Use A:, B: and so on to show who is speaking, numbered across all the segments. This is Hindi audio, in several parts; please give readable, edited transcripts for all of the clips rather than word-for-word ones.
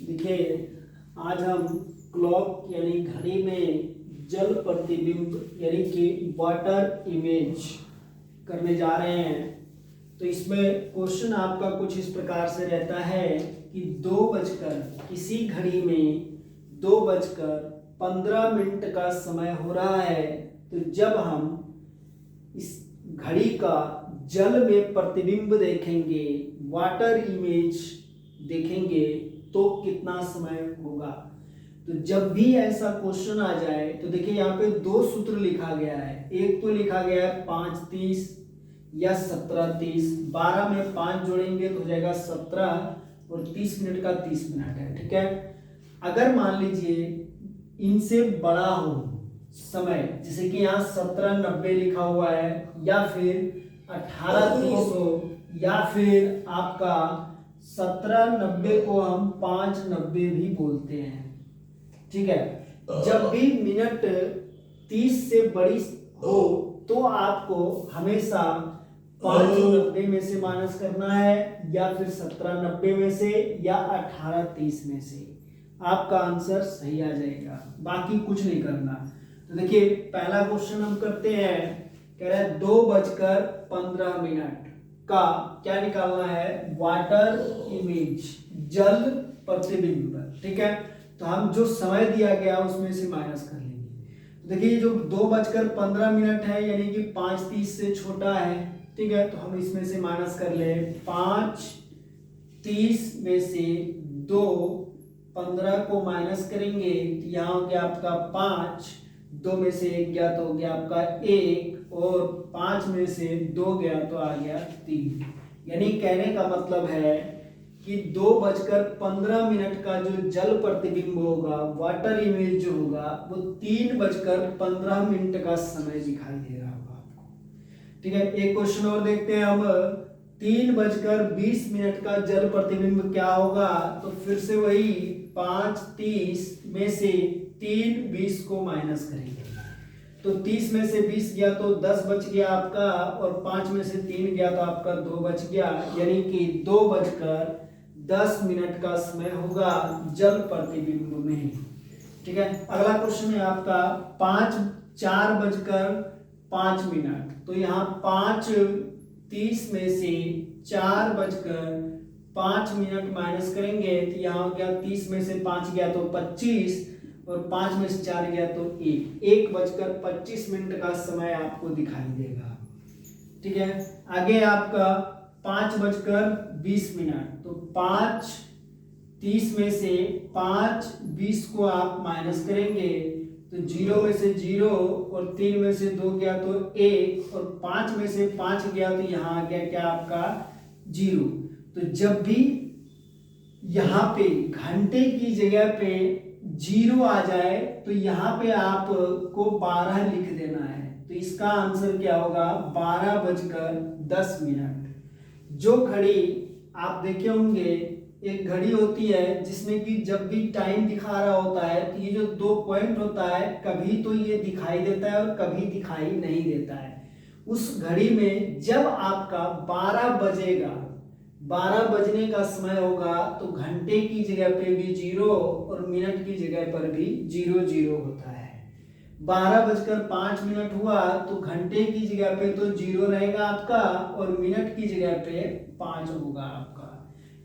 A: देखिए, आज हम क्लॉक यानी घड़ी में जल प्रतिबिंब यानी कि वाटर इमेज करने जा रहे हैं। तो इसमें क्वेश्चन आपका कुछ इस प्रकार से रहता है कि 2 बजकर किसी घड़ी में 2:15 का समय हो रहा है। तो जब हम इस घड़ी का जल में प्रतिबिंब देखेंगे, वाटर इमेज देखेंगे, तो कितना समय होगा। तो जब भी ऐसा क्वेश्चन आ जाए तो देखिए यहाँ पे 2 सूत्र लिखा गया है। एक तो लिखा गया है 5:30 या 17:30। 12 में 5 जोड़ेंगे तो हो जाएगा 17 और 30 मिनट का 30 मिनट है। ठीक है, अगर मान लीजिए इनसे बड़ा हो समय, जैसे कि यहाँ 17:90 लिखा हुआ है, या फिर 18:30 हो, या फिर आपका 17:90 को हम 5:90 भी बोलते हैं। ठीक है, जब भी मिनट 30 से बड़ी हो तो आपको हमेशा 5:90 में से माइनस करना है, या फिर 17:90 में से, या 18:30 में से। आपका आंसर सही आ जाएगा, बाकी कुछ नहीं करना। तो देखिए पहला क्वेश्चन हम करते हैं। कह रहा है 2:15 का क्या निकालना है, वाटर इमेज, जल प्रतिबिंब। ठीक है, तो हम जो समय दिया गया उसमें से माइनस कर लेंगे। तो देखिए जो 2:15 है यानी कि 5:30 से छोटा है। ठीक है, तो हम इसमें से माइनस कर ले। 5:30 में से 2:15 को माइनस करेंगे तो यहाँ हो गया आपका 5, 2 में से 1 गया तो हो गया आपका 1, और 5 में से 2 गया तो आ गया 3। यानी कहने का मतलब है कि 2:15 का जो जल प्रतिबिंब होगा, वाटर इमेज जो होगा, वो 3:15 का समय दिखाई दे रहा होगा आपको। ठीक है, एक क्वेश्चन और देखते हैं हम। 3:20 का जल प्रतिबिंब क्या होगा। तो फिर से वही 5:30 में से 3:20 को माइनस करेंगे। तो 30 में से 20 गया तो 10 बच गया आपका, और 5 में से 3 गया तो आपका 2 बच गया। यानी कि 2:10 का समय होगा जल प्रतिबिंब में। ठीक है, अगला क्वेश्चन है आपका 4:05। तो यहाँ 5:30 में से 4:05 माइनस करेंगे तो यहाँ हो गया 30 में से 5 गया तो 25, और 5 में से 4 गया तो 1:25 का समय आपको दिखाई देगा। ठीक है, आगे आपका 5:20। तो 5:30 में से 5:20 को आप माइनस करेंगे तो 0 में से 0 और 3 में से 2 गया तो 1, और 5 में से 5 गया तो यहाँ आ गया क्या आपका 0। तो जब भी यहाँ पे घंटे की जगह पे 0 आ जाए तो यहाँ पे आपको 12 लिख देना है। तो इसका आंसर क्या होगा, 12:10। जो घड़ी आप देखे होंगे, एक घड़ी होती है जिसमें कि जब भी टाइम दिखा रहा होता है तो ये जो 2 पॉइंट होता है, कभी तो ये दिखाई देता है और कभी दिखाई नहीं देता है। उस घड़ी में जब आपका 12 बजेगा, 12 बजने का समय होगा, तो घंटे की जगह पे भी 0 और मिनट की जगह पर भी 0 होता है। 12:05 हुआ तो घंटे की जगह पे तो 0 रहेगा आपका, और मिनट की जगह पे 5 होगा आपका।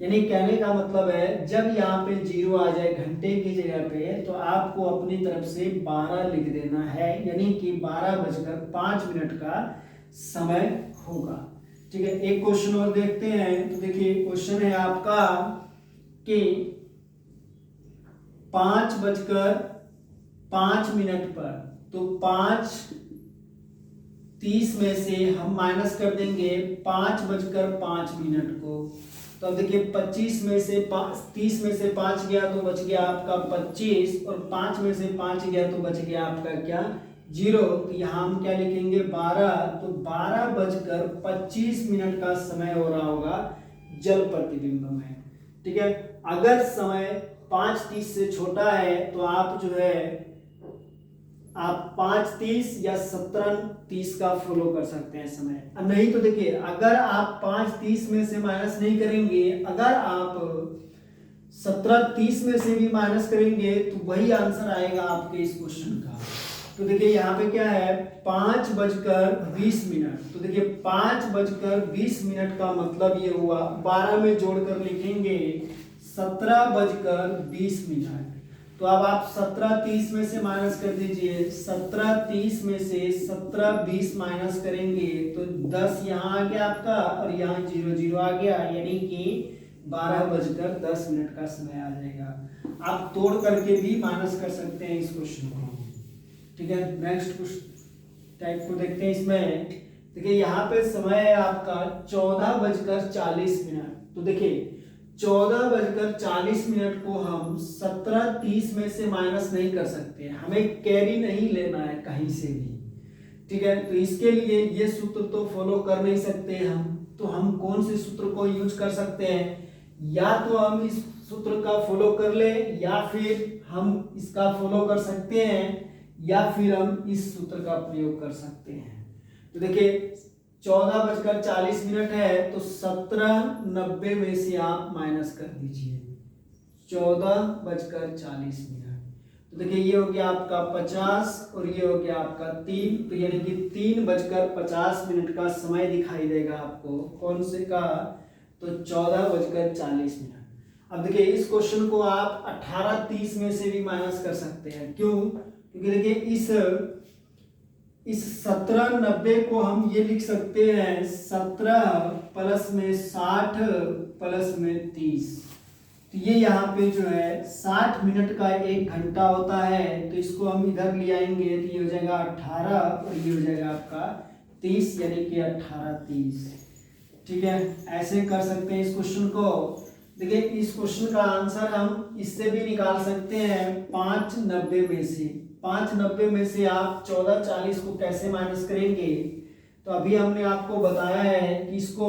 A: यानी कहने का मतलब है जब यहाँ पे 0 आ जाए घंटे की जगह पे, तो आपको अपनी तरफ से 12 लिख देना है, यानी कि 12:05 का समय होगा। ठीक है, एक क्वेश्चन और देखते हैं। तो देखिए क्वेश्चन है आपका कि 5:05 पर, तो 5:30 में से हम माइनस कर देंगे 5:05 को। तो अब देखिए 25 में से 30 में से 5 गया तो बच गया आपका 25, और 5 में से 5 गया तो बच गया आपका क्या 0। तो यहाँ हम क्या लिखेंगे 12। तो 12:25 का समय हो रहा होगा जल प्रतिबिंब में। ठीक है, अगर समय 5:30 से छोटा है तो आप जो है आप 5:30 या 17:30 का फॉलो कर सकते हैं समय। अब नहीं तो देखिए अगर आप 5:30 में से माइनस नहीं करेंगे, अगर आप 17:30 में से भी माइनस करेंगे तो वही आंसर आएगा आपके इस क्वेश्चन का। तो देखिए यहाँ पे क्या है 5:20। तो देखिए 5:20 का मतलब ये हुआ 12 में जोड़कर लिखेंगे 17:20। तो अब आप 17:30 में से माइनस कर दीजिए। 17:30 में से 17:20 माइनस करेंगे तो 10 यहाँ आ गया आपका और यहाँ 0 आ गया, यानी कि 12:10 का समय आ जाएगा। आप तोड़ करके भी माइनस कर सकते हैं इस क्वेश्चन को। ठीक है, नेक्स्ट टाइप को देखते हैं। इसमें देखिए यहाँ पे समय है आपका 14:40। तो देखिए 14:40 को हम 17:30 में से माइनस नहीं कर सकते, हमें कैरी नहीं लेना है कहीं से भी। ठीक है, तो इसके लिए ये सूत्र तो फॉलो कर नहीं सकते हम, तो हम कौन से सूत्र को यूज कर सकते हैं? या तो हम इस सूत्र का फॉलो कर ले, या फिर हम इसका फॉलो कर सकते हैं, या फिर हम इस सूत्र का प्रयोग कर सकते हैं। तो देखिए 14:40 है तो 17:90 में से आप माइनस कर दीजिए 14:40। तो देखिए ये हो गया आपका 50 और ये हो गया आपका 3, तो यानी कि 3:50 का समय दिखाई देगा आपको कौन से का, तो 14:40। अब देखिए इस क्वेश्चन को आप 18:30 में से भी माइनस कर सकते हैं। क्यों? क्योंकि देखिए इस 17:90 को हम ये लिख सकते हैं 17 प्लस में 60 प्लस में 30। तो ये यहाँ पे जो है 60 मिनट का 1 घंटा होता है, तो इसको हम इधर ले आएंगे तो ये हो जाएगा 18 और ये हो जाएगा आपका 30, यानी कि 18:30। ठीक है, ऐसे कर सकते हैं इस क्वेश्चन को। देखिए इस क्वेश्चन का आंसर हम इससे भी निकाल सकते हैं 5:90 में से। 5:90 में से आप 14:40 को कैसे माइनस करेंगे? तो अभी हमने आपको बताया है कि इसको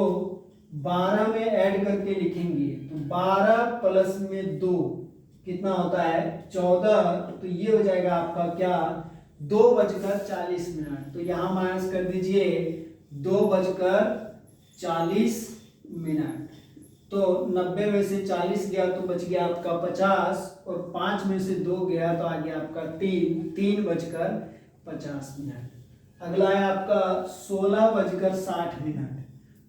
A: 12 में ऐड करके लिखेंगे, तो 12 प्लस में 2 कितना होता है 14, तो ये हो जाएगा आपका क्या 2:40। तो यहाँ माइनस कर दीजिए 2:40। तो 90 में से 40 गया तो बच गया आपका 50, और 5 में से 2 गया तो आ गया आपका 3:50। अगला है आपका 16:60।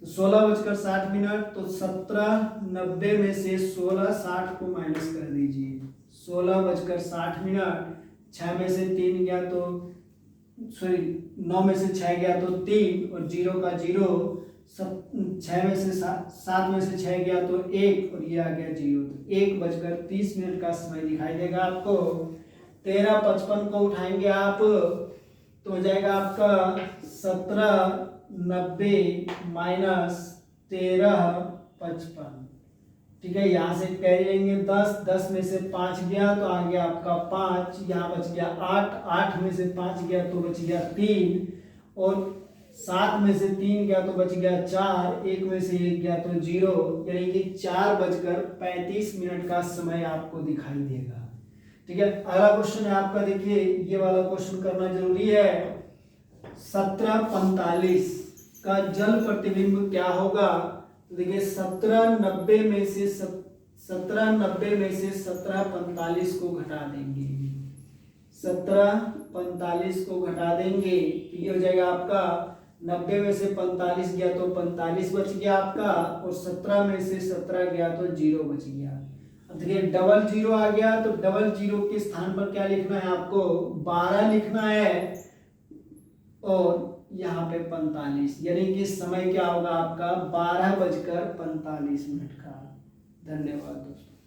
A: तो 16:60, तो 17:90 में से 16:60 को माइनस कर दीजिए। 16:60, 6 में से 3 गया तो 9 में से 6 गया तो 3 और 0 का 0, 6 में से 7 में से 6 गया तो 1 और ये आ गया 0। तो 1:30 का समय दिखाई देगा आपको। 13:55 को उठाएंगे आप तो हो जाएगा आपका 17:90 माइनस 13:55। ठीक है, यहाँ से कैरी लेंगे 10 में से 5 गया तो आ गया आपका 5, यहाँ बच गया 8 में से 5 गया तो बच गया 3, और 7 में से 3 गया तो बच गया 4, 1 में से 1 गया तो 0, यानी कि 4:35 का समय आपको दिखाई देगा। ठीक है, अगला क्वेश्चन है आपका, देखिए ये वाला क्वेश्चन करना जरूरी है। 17:45 का जल प्रतिबिंब क्या होगा? तो देखिए 17:90 में से 17:45 को घटा देंगे। 17:45 को घटा देंगे तो ये हो जाएगा आपका 90 में से 45 गया तो 45 बच गया आपका, और 17 में से 17 गया तो 0 बच गया। अब देखिए डबल 0 आ गया, तो डबल 0 के स्थान पर क्या लिखना है आपको 12 लिखना है, और यहाँ पे 45, यानी कि समय क्या होगा आपका 12:45 का। धन्यवाद दोस्तों।